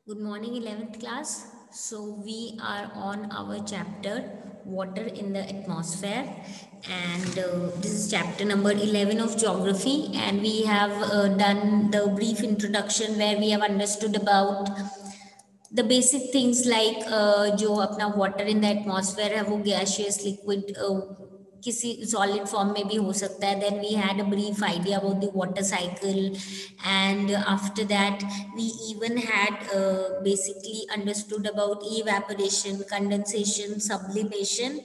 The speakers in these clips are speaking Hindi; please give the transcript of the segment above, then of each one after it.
Good morning, 11th class. So, we are on our chapter Water in the Atmosphere, and this is chapter number 11 of Geography. And we have done the brief introduction where we have understood about the basic things like जो अपना water in the atmosphere है वो gaseous liquid किसी solid form में भी हो सकता है. Then we had a brief idea about the water cycle, and after that we even had basically understood about evaporation, condensation, sublimation.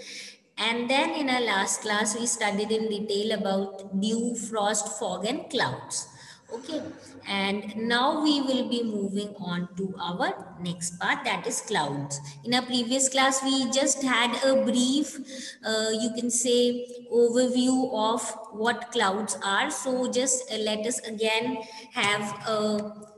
And then in our last class we studied in detail about dew, frost, fog and clouds. Okay, and now we will be moving on to our next part, that is clouds. In our previous class we just had a brief you can say overview of what clouds are. So just let us again have a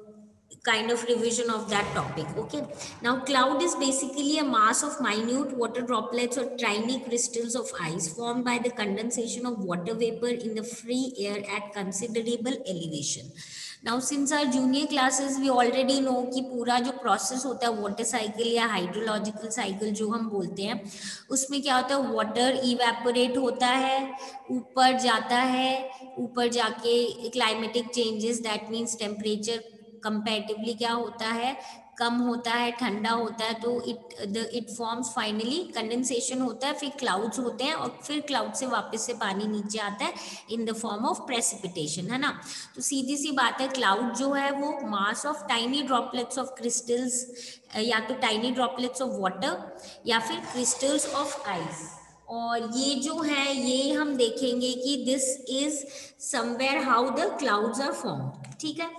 kind of revision of that topic. Okay, now cloud is basically a mass of minute water droplets or tiny crystals of ice formed by the condensation of water vapor in the free air at considerable elevation. Now since our junior classes we already know कि पूरा जो process होता है water cycle या hydrological cycle जो हम बोलते हैं, उसमें क्या होता है, water evaporate होता है, ऊपर जाता है, ऊपर जाके climatic changes, that means temperature comparatively क्या होता है, कम होता है, ठंडा होता है, तो इट फॉर्म्स फाइनली कंडेंसेशन होता है, फिर क्लाउड्स होते हैं और फिर क्लाउड से वापस से पानी नीचे आता है इन द फॉर्म ऑफ प्रेसिपिटेशन, है ना. तो सीधी सी बात है, क्लाउड जो है वो mass of tiny droplets of crystals, या तो टाइनी ड्रॉपलेट्स ऑफ वाटर या फिर क्रिस्टल्स ऑफ आइस. और ये जो है ये हम देखेंगे कि this is somewhere how the clouds are formed. ठीक है.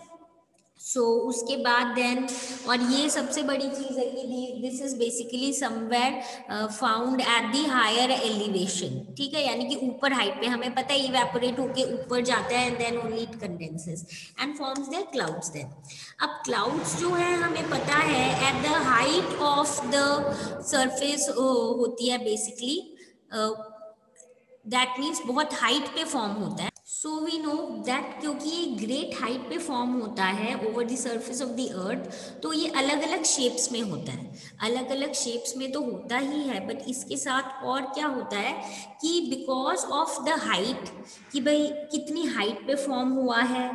सो उसके बाद देन, और ये सबसे बड़ी चीज़ है कि this is basically somewhere found at the higher elevation. ठीक है, यानी कि ऊपर हाइट पे, हमें पता है इवेपोरेट होके ऊपर जाता है and then only it condenses and forms their clouds. Then अब क्लाउड्स जो है हमें पता है at the height of the surface होती है बेसिकली, दैट मीन्स बहुत हाइट पे फॉर्म होता है. सो वी नो दैट क्योंकि ये ग्रेट हाइट पे फॉर्म होता है over the surface of the अर्थ, तो ये अलग अलग शेप्स में होता है. अलग अलग शेप्स में तो होता ही है, बट इसके साथ और क्या होता है कि बिकॉज ऑफ द हाइट, कि भाई कितनी हाइट पे फॉर्म हुआ है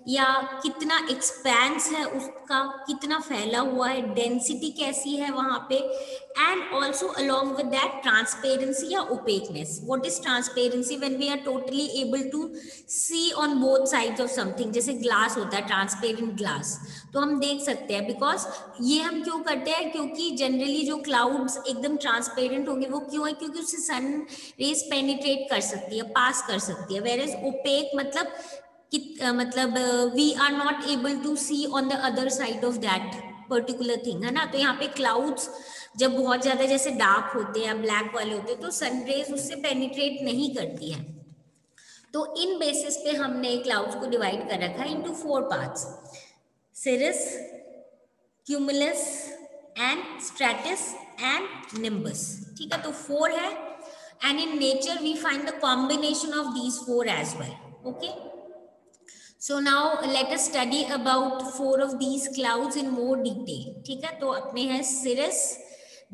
या कितना एक्सपेंस है उसका, कितना फैला हुआ है, डेंसिटी कैसी है वहाँ पे, and also along with that transparency या opaqueness. What is transparency? When we are totally able to see on both sides of something, जैसे ग्लास होता है, ट्रांसपेरेंट ग्लास, तो हम देख सकते हैं. बिकॉज ये हम क्यों करते हैं, क्योंकि जनरली जो क्लाउड्स एकदम ट्रांसपेरेंट होंगे वो क्यों है, क्योंकि उससे सन रेज पेनिट्रेट कर सकती है, पास कर सकती है. वेयर इज ओपेक मतलब we are not able to see on the other side of that particular thing, है ना. तो यहाँ पे क्लाउड्स जब बहुत ज्यादा जैसे डार्क होते हैं, ब्लैक वाले होते हैं, तो सनरेज उससे पेनिट्रेट नहीं करती है. तो इन बेसिस पे हमने क्लाउड्स को डिवाइड कर रखा है into 4 parts: cirrus, cumulus and stratus and nimbus. ठीक है, तो 4 है, and in nature we find the combination of these 4 as well. Okay, so now let us study about 4 of these clouds in more detail. ठीक है, तो अपने हैं cirrus,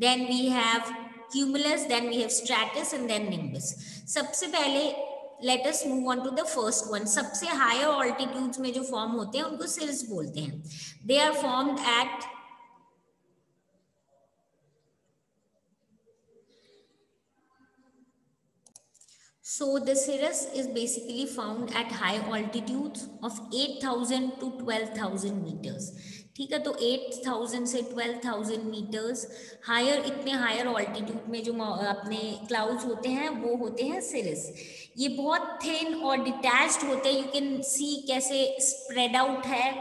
then we have cumulus, then we have stratus and then nimbus. सबसे पहले let us move on to the first one. सबसे higher altitudes में जो form होते हैं उनको cirrus बोलते हैं. They are formed at So the cirrus is basically found at high altitudes of 8,000 to 12,000 meters. ठीक है, तो 8,000 से 12,000 मीटर्स हायर, इतने हायर ऑल्टीट्यूड में जो अपने क्लाउड्स होते हैं वो होते हैं सिरस. ये बहुत थिन और डिटैच्ड होते हैं. यू कैन सी कैसे स्प्रेड आउट है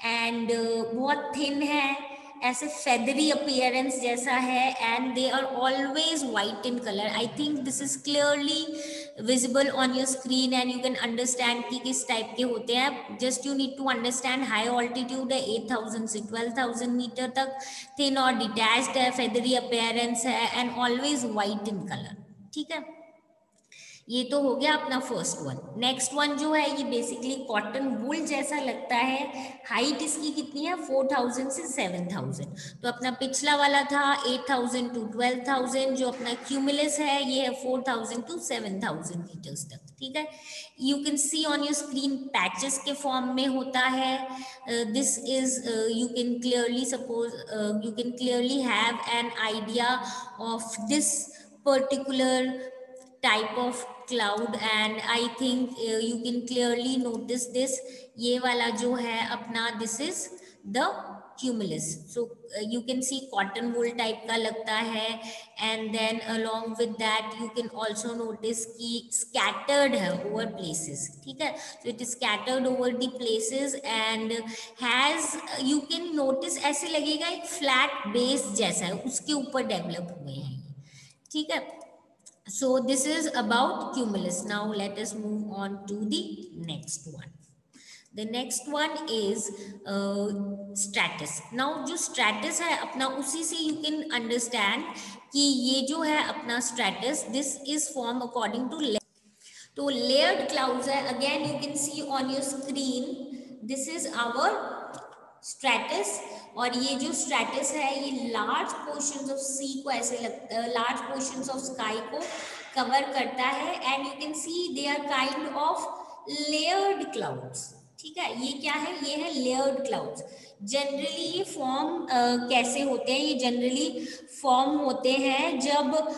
एंड बहुत थिन है, ऐसे फेदरी अपीयरेंस जैसा है, and they are always white in colour. I think this is clearly visible on your screen and you can understand कि किस टाइप के होते हैं. Just you need to understand high altitude है 8,000 से 12,000 मीटर तक, थिन और डिटैच्ड है, फेदरी अपीयरेंस है and always white in colour. ठीक है, ये तो हो गया अपना फर्स्ट वन। नेक्स्ट वन जो है ये बेसिकली कॉटन वूल जैसा लगता है। हाइट इसकी कितनी है 4000 से 7000। तो अपना पिछला वाला था 8000 टू 12000, जो अपना क्यूमुलस है ये है 4000 टू 7000 मीटर्स तक। ठीक है, you can C on your screen patches के फॉर्म में होता है। This is you can clearly suppose you can clearly have an idea of this particular type of cloud, and I think you can clearly notice this। ये वाला जो है अपना this is the cumulus। so you can see cotton wool type का लगता है, and then along with that you can also notice कि scattered है over places। ठीक है, so it is scattered over the places and has you can notice ऐसे लगेगा एक flat base जैसा है, उसके ऊपर डेवलप हुए हैं। ठीक है, so this is about cumulus। now let us move on to the next one। the next one is stratus। now जो stratus है अपना, उसी से you can understand कि ये जो है अपना stratus, this is formed according to तो layered clouds है। again you can see on your screen this is our stratus. और ये जो स्ट्रैटस है ये लार्ज पोर्शंस ऑफ सी को ऐसे लार्ज पोर्शंस ऑफ स्काई को कवर करता है, and you can see they are kind of layered clouds. ठीक है, ये क्या है, ये है लेयर्ड क्लाउड्स। जनरली ये फॉर्म कैसे होते हैं, ये जनरली फॉर्म होते हैं जब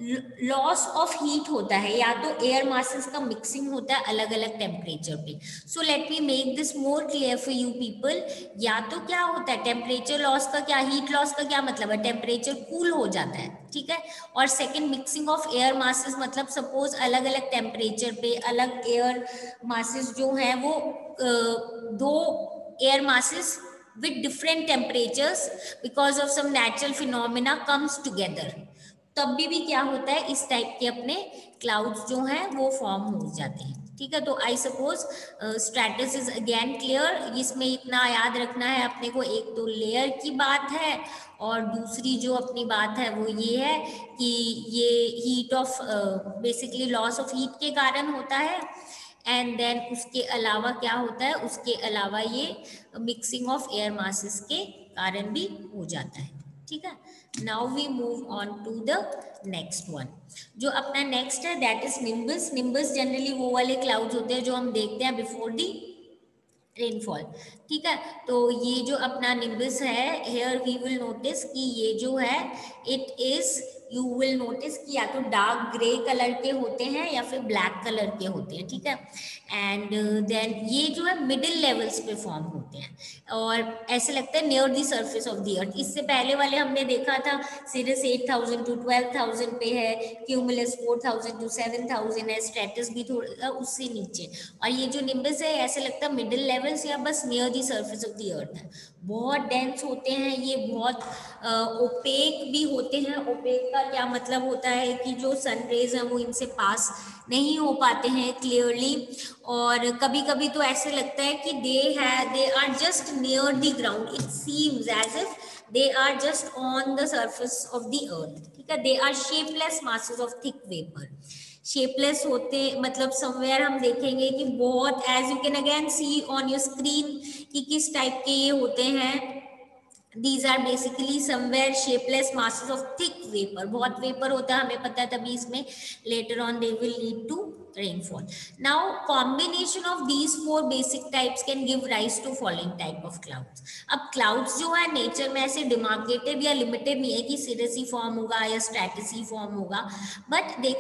लॉस ऑफ हीट होता है, या तो एयर मासेस का मिक्सिंग होता है अलग अलग टेम्परेचर पे। So let me make this more clear for you people. या तो क्या होता है टेम्परेचर लॉस का, क्या हीट लॉस का क्या मतलब है, टेम्परेचर कूल हो जाता है। ठीक है, और second mixing of air masses, मतलब सपोज अलग अलग टेम्परेचर पे अलग एयर मासेस जो हैं वो दो air masses with different temperatures because of some natural phenomena comes together, तब भी क्या होता है, इस टाइप के अपने क्लाउड्स जो हैं वो फॉर्म हो जाते हैं। ठीक है, तो I suppose stratus is again clear. इसमें इतना याद रखना है अपने को, एक तो लेयर की बात है और दूसरी जो अपनी बात है वो ये है कि ये heat of basically loss of heat के कारण होता है, एंड देन उसके अलावा क्या होता है, उसके अलावा ये मिक्सिंग ऑफ एयर मासेस के कारण भी हो जाता है। ठीक है, now we move on to the next one. जो अपना नेक्स्ट है that is nimbus. Nimbus generally वो वाले क्लाउड्स होते हैं जो हम देखते हैं बिफोर दी रेनफॉल। ठीक है, तो ये जो अपना निम्बस है, हेयर वी विल नोटिस कि ये जो है it is, you will notice कि या तो डार्क ग्रे कलर के होते हैं या फिर ब्लैक कलर के होते हैं। ठीक है, एंड देन ये जो है मिडिल लेवल्स पे फॉर्म होते हैं और ऐसे लगता है near the surface of the अर्थ। इससे पहले वाले हमने देखा था सीरियस 8000 टू 12000 पे है, क्यूमुलस 4000 टू 7000 है, स्ट्रेटस भी थोड़ा उससे नीचे, और ये जो निम्बस है ऐसे लगता है मिडिल लेवल्स या बस near the surface of the अर्थ है। बहुत डेंस होते हैं ये, बहुत ओपेक भी होते हैं। ओपेक का क्या मतलब होता है कि जो सन रेज हैं वो इनसे पास नहीं हो पाते हैं क्लियरली, और कभी कभी तो ऐसे लगता है कि they are just near the ground, it seems as if they are just on the surface of the earth. ठीक है, they are shapeless masses of thick vapour. Shapeless होते मतलब समवेयर हम देखेंगे कि बहुत, as you can again see on your screen कि किस टाइप के ये होते हैं। These are basically somewhere shapeless masses of thick vapor। बहुत वेपर होता है हमें पता है, तभी इसमें later on they will lead to rainfall। Now combination of these four basic types can give rise to following type of clouds। अब clouds जो है नेचर में ऐसे demarcated या limited नहीं है कि cirrus फॉर्म होगा या stratus फॉर्म होगा, but they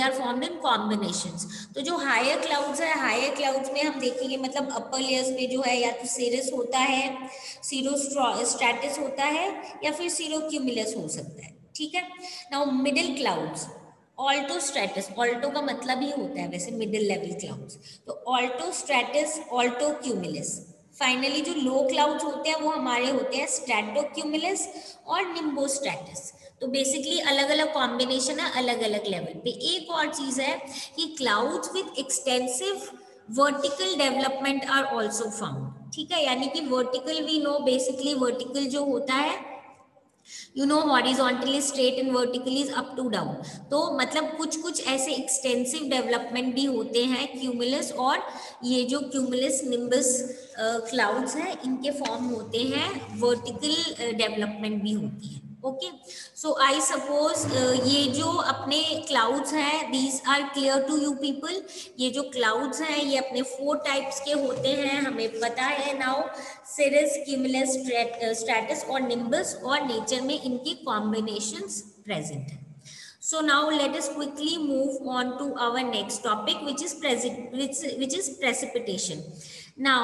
are formed in combinations। तो जो higher clouds है, higher clouds में हम देखेंगे मतलब upper layers में जो है या तो cirrus होता है, स्ट्रैटस होता है, या फिर सीरोक्यूमुलस हो सकता है। ठीक है, now middle clouds, Alto stratus, Alto का मतलब ही होता है वैसे मिडिल लेवल क्लाउड्स, तो Alto stratus, Alto cumulus. Finally जो लो क्लाउड्स होते हैं वो हमारे होते हैं स्ट्रैटोक्यूमुलस और निम्बोस्ट्रैटस। तो बेसिकली अलग अलग कॉम्बिनेशन है अलग अलग लेवल पे। एक और चीज है कि clouds with extensive vertical development are also found. ठीक है, यानी कि vertical we know, basically vertical जो होता है you know horizontally straight and vertically up to down. तो मतलब कुछ कुछ ऐसे एक्सटेंसिव डेवलपमेंट भी होते हैं क्यूमुलस, और ये जो क्यूमुलस निम्बस क्लाउड्स हैं इनके फॉर्म होते हैं, वर्टिकल डेवलपमेंट भी होती है। ओके, सो आई सपोज ये जो अपने क्लाउड्स हैं, these are clear to you people. ये जो क्लाउड्स हैं ये अपने 4 टाइप्स के होते हैं, हमें पता है नाउ, सिरस, क्यूमुलस, स्ट्रैटस और निम्बस, और नेचर में इनके कॉम्बिनेशंस प्रेजेंट है। So now let us quickly move on to our next topic, which is precipitation. Now,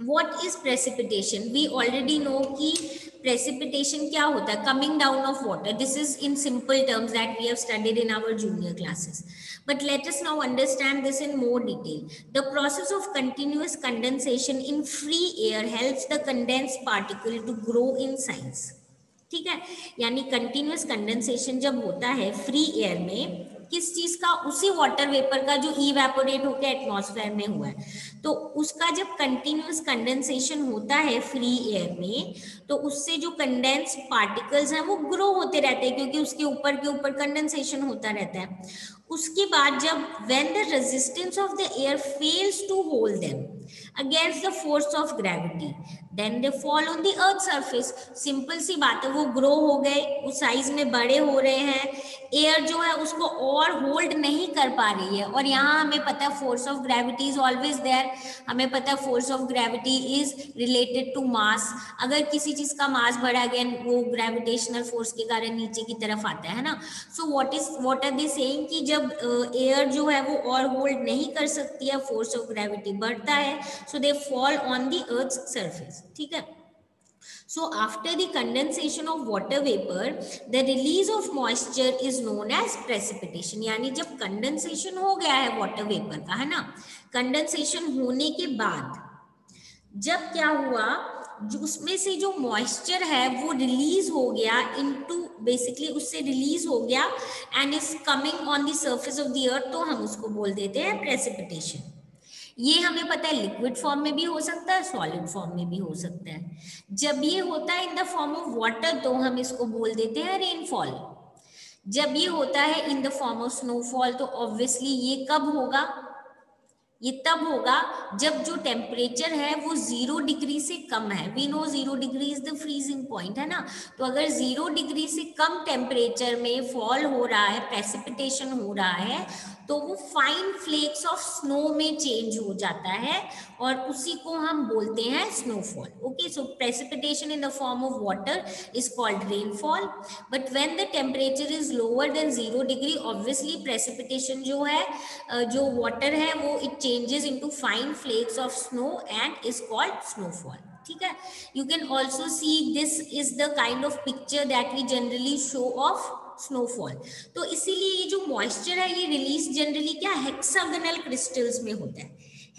what is precipitation? We already know कि precipitation क्या होता है, coming down of water. This is in simple terms that we have studied in our junior classes. But let us now understand this in more detail. The process of continuous condensation in free air helps the condensed particle to grow in size. ठीक है, यानी कंटिन्यूअस कंडेंसेशन जब होता है फ्री एयर में, किस चीज का, उसी वाटर वेपर का जो इवेपोरेट होकर एटमॉस्फेयर में हुआ है, तो उसका जब कंटिन्यूअस कंडेंसेशन होता है फ्री एयर में, तो उससे जो कंडेंस पार्टिकल्स हैं वो ग्रो होते रहते हैं, क्योंकि उसके ऊपर के ऊपर कंडेंसेशन होता रहता है। उसके बाद जब when the resistance of the air fails to hold them against the force of gravity, then they fall on the earth surface. Simple सी बात है, वो ग्रो हो गए, उस साइज में बड़े हो रहे हैं, एयर जो है उसको और होल्ड नहीं कर पा रही है, और यहाँ हमें पता है force of gravity is always there. हमें पता है force of gravity is related to mass. अगर किसी चीज का मास बढ़ा गया, वो ग्रेविटेशनल फोर्स के कारण नीचे की तरफ आता है ना। So what are they saying कि जब एयर जो है वो और होल्ड नहीं कर सकती है, फोर्स ऑफ ग्रेविटी बढ़ता है, so they fall on the earth surface. ठीक है, so after the condensation of water vapor, the release of moisture is known as precipitation. यानी जब कंडेंसेशन हो गया है वाटर वेपर का, है ना, कंडेंसेशन होने के बाद जब क्या हुआ, जो उसमें से जो मॉइस्चर है वो रिलीज हो गया इनटू, बेसिकली उससे रिलीज हो गया and is coming on the surface of the अर्थ, तो हम उसको बोल देते हैं प्रेसिपिटेशन। ये हमें पता है लिक्विड फॉर्म में भी हो सकता है, सॉलिड फॉर्म में भी हो सकता है। जब ये होता है इन द फॉर्म ऑफ वाटर, तो हम इसको बोल देते हैं रेनफॉल। जब ये होता है इन द फॉर्म ऑफ स्नोफॉल, तो ऑब्वियसली ये कब होगा, ये तब होगा जब जो टेम्परेचर है वो 0 डिग्री से कम है। We know 0 degree is the freezing point, है ना। तो अगर 0 डिग्री से कम टेम्परेचर में फॉल हो रहा है, प्रेसिपिटेशन हो रहा है, तो वो फाइन फ्लेक्स ऑफ स्नो में चेंज हो जाता है, और उसी को हम बोलते हैं snowfall. Okay, so precipitation in the form of water is called rainfall, but when the temperature is lower than 0 degree, obviously precipitation जो है, जो वाटर है वो it changes into fine flakes of snow and is called snowfall. ठीक है, you can also see this is the kind of picture that we generally show of snowfall. तो इसीलिए ये जो moisture है ये release generally क्या hexagonal crystals में होता है।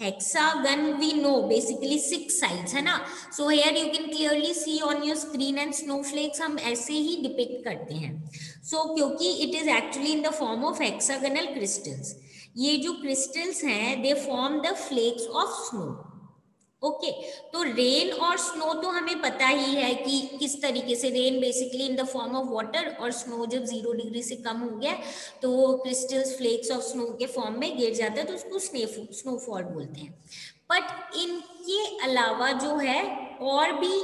Hexagon we know basically 6 sides, है ना। So here you can clearly see on your screen, and snowflakes हम ऐसे ही depict करते हैं। So क्योंकि it is actually in the form of hexagonal crystals. ये जो क्रिस्टल्स हैं they form the flakes of snow. Okay, तो रेन और स्नो तो हमें पता ही है कि किस तरीके से, rain basically in the form of water, और स्नो जब 0 डिग्री से कम हो गया तो वो क्रिस्टल्स फ्लेक्स ऑफ स्नो के फॉर्म में गिर जाता है, तो उसको स्नोफॉल बोलते हैं। बट इनके अलावा जो है और भी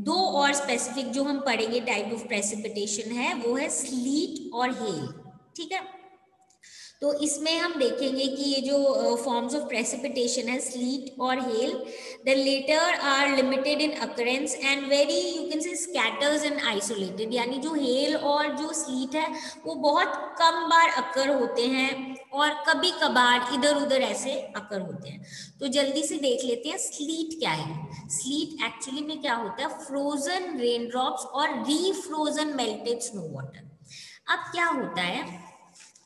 2 और स्पेसिफिक जो हम पढ़ेंगे टाइप ऑफ प्रेसिपिटेशन है, वो है स्लीट और हेल। ठीक है, तो इसमें हम देखेंगे कि ये जो फॉर्म्स ऑफ प्रेसिपिटेशन है, स्लीट और hail, the latter are limited in occurrence and very you can say scatters and isolated. यानी जो हेल और जो स्लीट है वो बहुत कम बार अकर होते हैं, और कभी कभार इधर उधर ऐसे अकर होते हैं। तो जल्दी से देख लेते हैं स्लीट क्या है। स्लीट एक्चुअली में क्या होता है, फ्रोजन रेन ड्रॉप्स और रीफ्रोजन मेल्टेड स्नो वाटर। अब क्या होता है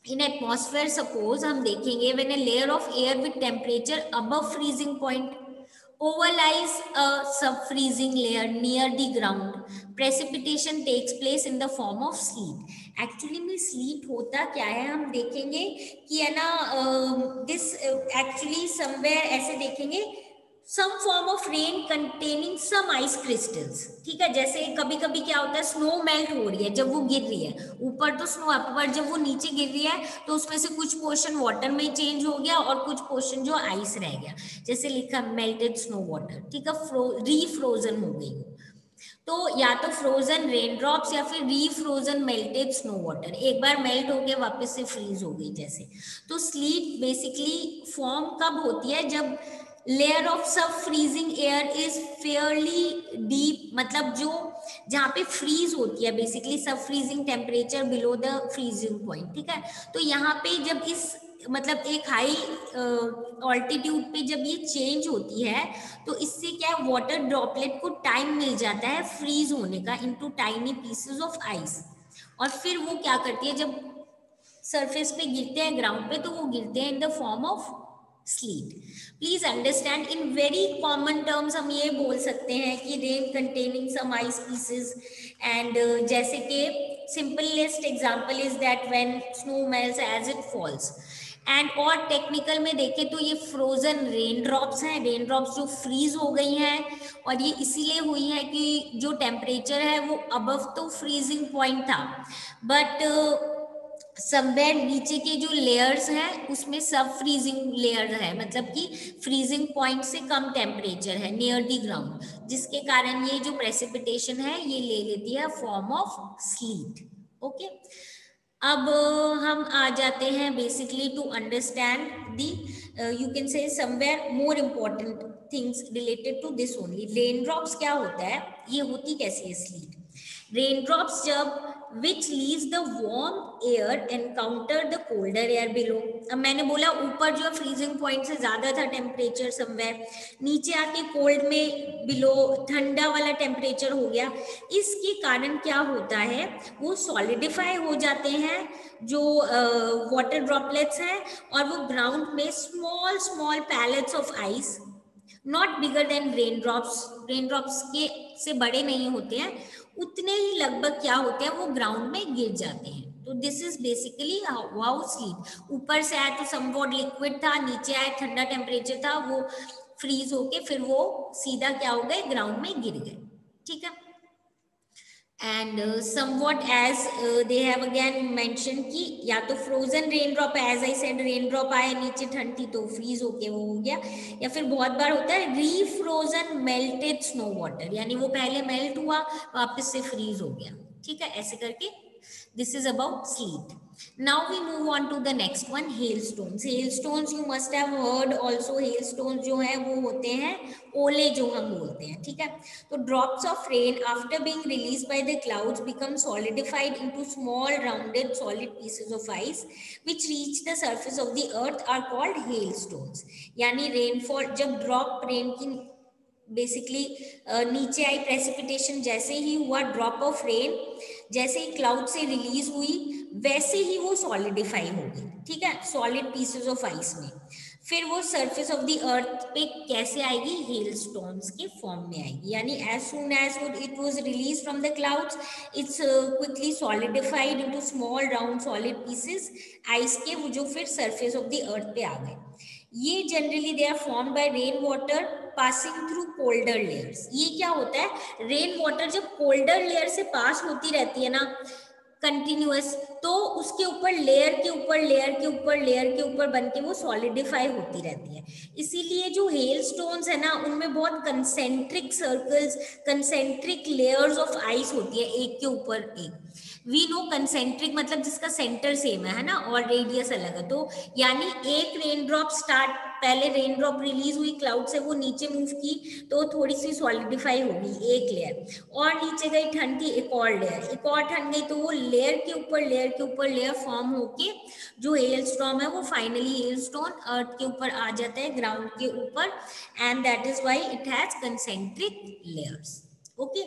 इन एटमॉस्फेयर, सपोज हम देखेंगे when a layer of air with temperature above freezing point overlies a sub-freezing layer near the ground, precipitation takes place in the form of sleet. Actually में स्लीट होता क्या है हम देखेंगे कि है ना, दिस एक्चुअली समवेयर ऐसे देखेंगे, some form of rain containing some ice crystals, ठीक है। जैसे कभी कभी क्या होता है, स्नो मेल्ट हो रही है जब वो गिर रही है, ऊपर तो स्नो है पर जब वो नीचे गिर रही है तो उसमें से कुछ पोर्शन वाटर में चेंज हो गया और कुछ पोर्शन जो आइस रह गया, जैसे लिखा मेल्टेड स्नो वाटर, ठीक है, रीफ्रोजन हो गई वो। तो या तो फ्रोजन रेन ड्रॉप्स या फिर रीफ्रोजन मेल्टेड स्नो वाटर, एक बार मेल्ट हो गया वापस से फ्रीज हो गई जैसे। तो स्लीट बेसिकली फॉर्म कब होती है, जब लेयर ऑफ सब freezing air is fairly deep, मतलब जो जहाँ पे फ्रीज होती है बेसिकली सब freezing temperature below the freezing point, ठीक है। तो यहाँ पे जब इस मतलब एक हाई ऑल्टीट्यूड पे जब ये चेंज होती है तो इससे क्या वाटर ड्रॉपलेट को टाइम मिल जाता है फ्रीज होने का into tiny pieces of ice, और फिर वो क्या करती है जब सरफेस पे गिरते हैं ग्राउंड पे तो वो गिरते हैं in the form of sleet. Please understand in very common terms हम ये बोल सकते हैं कि rain containing some ice pieces and जैसे कि simplest example is that when snow melts as it falls, and और टेक्निकल में देखें तो ये फ्रोजन रेन ड्रॉप्स हैं, रेन ड्रॉप्स जो फ्रीज हो गई हैं, और ये इसीलिए हुई है कि जो टेम्परेचर है वो अबव तो फ्रीजिंग पॉइंट था बट समवेयर नीचे के जो लेयर्स हैं उसमें सब फ्रीजिंग लेयर है, मतलब कि फ्रीजिंग पॉइंट से कम टेम्परेचर है नियर द ग्राउंड, जिसके कारण ये जो प्रेसिपिटेशन है ये ले लेती है फॉर्म ऑफ स्लीट। ओके, अब हम आ जाते हैं basically to understand the you can say somewhere more important things related to this only. Rain drops क्या होता है, ये होती कैसी है स्लीट। रेन ड्रॉप्स जब विच leaves the warm air encounter the colder air below, अब मैंने बोला ऊपर जो फ्रीजिंग पॉइंट से ज्यादा था टेम्परेचर समवेयर, नीचे आके कोल्ड में बिलो ठंडा वाला टेम्परेचर हो गया, इसके कारण क्या होता है वो सॉलिडिफाई हो जाते हैं जो वाटर ड्रॉपलेट्स हैं, और वो ग्राउंड में small small pellets of ice not bigger than rain drops के से बड़े नहीं होते हैं, उतने ही लगभग क्या होते हैं वो ग्राउंड में गिर जाते हैं। तो this is basically how sleep, ऊपर से आया तो समवॉट लिक्विड था, नीचे आया ठंडा टेम्परेचर था, वो फ्रीज होके फिर वो सीधा क्या हो गए ग्राउंड में गिर गए, ठीक है। And somewhat as they have again mention कि या तो frozen rain drop, as I said rain drop आए नीचे ठंड थी तो फ्रीज होके वो हो गया, या फिर बहुत बार होता है रीफ्रोजन मेल्टेड स्नो वाटर, यानी वो पहले मेल्ट हुआ वापस से फ्रीज हो गया, ठीक है, ऐसे करके this is about sleet. Now we move on to the next one, hailstones. Hailstones you must have heard also, hailstones जो है वो होते हैं ओले जो हम बोलते हैं, ठीक है। तो drops of rain after being released by the clouds become solidified into small rounded solid pieces of ice which reach the surface of the earth are called hailstones। यानी rainfall जब drop rain की बेसिकली नीचे आई प्रेसिपिटेशन जैसे ही हुआ, ड्रॉप ऑफ रेन जैसे ही क्लाउड से रिलीज हुई वैसे ही वो सॉलिडिफाई हो गई, ठीक है, सॉलिड पीसेस ऑफ आइस में, फिर वो सरफेस ऑफ द अर्थ पे कैसे आएगी, हेल स्टोन्स के फॉर्म में आएगी, यानी as soon as it was release from the clouds it's quickly solidified into small round solid pieces ice के, वो जो फिर सरफेस ऑफ द अर्थ पे आ गए। ये generally they are formed by rain water passing through colder layers. ये क्या होता है, रेन वाटर जब कोल्डर लेयर से पास होती रहती है ना कंटिन्यूअस, तो उसके ऊपर लेयर के ऊपर लेयर के ऊपर लेयर के ऊपर बन के वो सॉलिडिफाई होती रहती है। इसीलिए जो हेल स्टोन्स है ना उनमें बहुत concentric circles, concentric layers of ice होती है एक के ऊपर एक। वी नो कंसेंट्रिक मतलब जिसका सेंटर सेम है ना, और रेडियस अलग है, तो यानी एक रेन ड्रॉप स्टार्ट, पहले रेन ड्रॉप रिलीज हुई क्लाउड से, वो नीचे मूव की तो थोड़ी सी सॉलिडिफाई होगी एक लेयर, और नीचे गई ठंड की एक और लेयर, एक और ठंड गई तो वो लेयर के ऊपर लेयर के ऊपर लेयर फॉर्म होके जो हेल स्टॉर्म है वो फाइनली हेल स्टोन अर्थ के ऊपर आ जाता है ग्राउंड के ऊपर, and that is why it has concentric layers. Okay,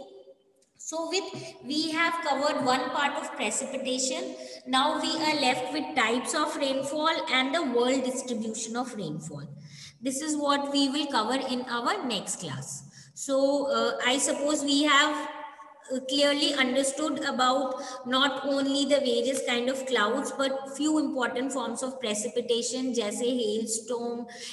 so with we have covered one part of precipitation. Now we are left with types of rainfall and the world distribution of rainfall. This is what we will cover in our next class. So I suppose we have clearly understood about not only the various kind of clouds but few important forms of precipitation जैसे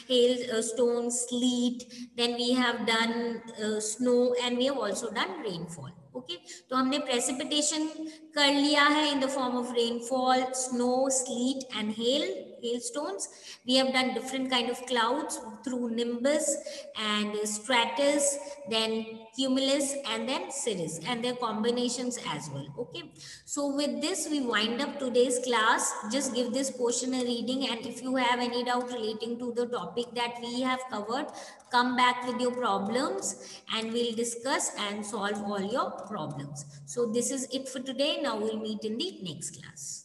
hailstone, sleet, then we have done snow and we have also done rainfall. Okay, तो हमने precipitation कर लिया है in the form of rainfall, snow, sleet and hailstones. We have done different kind of clouds through nimbus and stratus, then cumulus and then cirrus, and their combinations as well. Okay, so with this we wind up today's class. Just give this portion a reading, and if you have any doubt relating to the topic that we have covered, come back with your problems and we'll discuss and solve all your problems. So this is it for today. Now we'll meet in the next class.